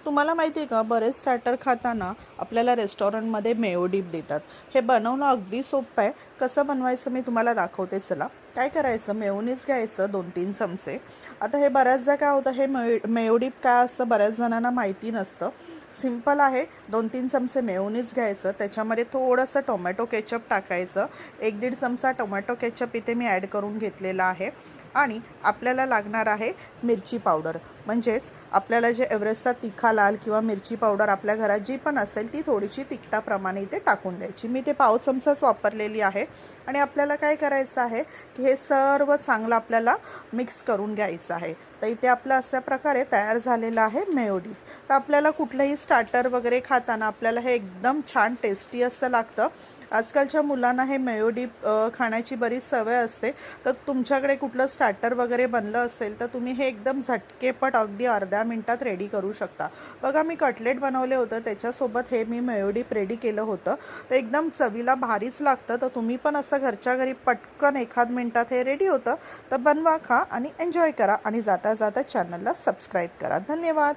तुम्हाला माहिती आहे का, बरेच स्टार्टर खाताना आपल्याला रेस्टॉरंटमध्ये मेयो डिप देतात. हे बनवणं अगदी सोपं आहे. कसं बनवायचं मी तुम्हाला दाखवते. चला, काय करायचं, मेयोनीज घ्यायचं 2-3 चमचे. आता हे बऱ्याचदा काय होतं, हे मेयो डिप काय असतं बऱ्याच जणांना माहिती नसतं. सिंपल आहे. 2-3 चमचे मेयोनीज घ्यायचं, त्याच्यामध्ये थोडंसं टोमॅटो केचप टाकायचं. 1-1.5 चमचा टोमॅटो केचप इथे मी ॲड करून घेतलेला आहे. आणि आपल्याला लागणार आहे मिरची पावडर, म्हणजेच आपल्याला जे एव्हरेस्टचा तिखा लाल किंवा मिरची पावडर आपल्या घरात जी पण असेल ती थोडीशी तिखटाप्रमाणे इथे टाकून द्यायची. मी ते पाव चमचाच वापरलेली आहे. आणि आपल्याला काय करायचं आहे की हे सर्व चांगलं आपल्याला मिक्स करून घ्यायचं आहे. तर इथे आपलं अशा प्रकारे तयार झालेलं आहे मेयो डिप. तर आपल्याला कुठलंही स्टार्टर वगैरे खाताना आपल्याला हे एकदम छान टेस्टी असं लागतं. आजकालच्या मुलांना हे मेयो डिप खाण्याची बरीच सवय असते. तर तुमच्याकडे कुठलं स्टार्टर वगैरे बनलं असेल तर तुम्ही हे एकदम झटकेपट अगदी अर्ध्या मिनटात रेडी करू शकता. बघा, मी कटलेट बनवले होतं, त्याच्यासोबत हे मी मेयो डिप रेडी केलं होतं. तर एकदम चवीला भारीच लागतं. तर तुम्ही पण असं घरच्या घरी पटकन 1 मिनटात हे रेडी होतं. तर बनवा, खा आणि एन्जॉय करा. आणि जाता जाता चॅनलला सबस्क्राईब करा. धन्यवाद.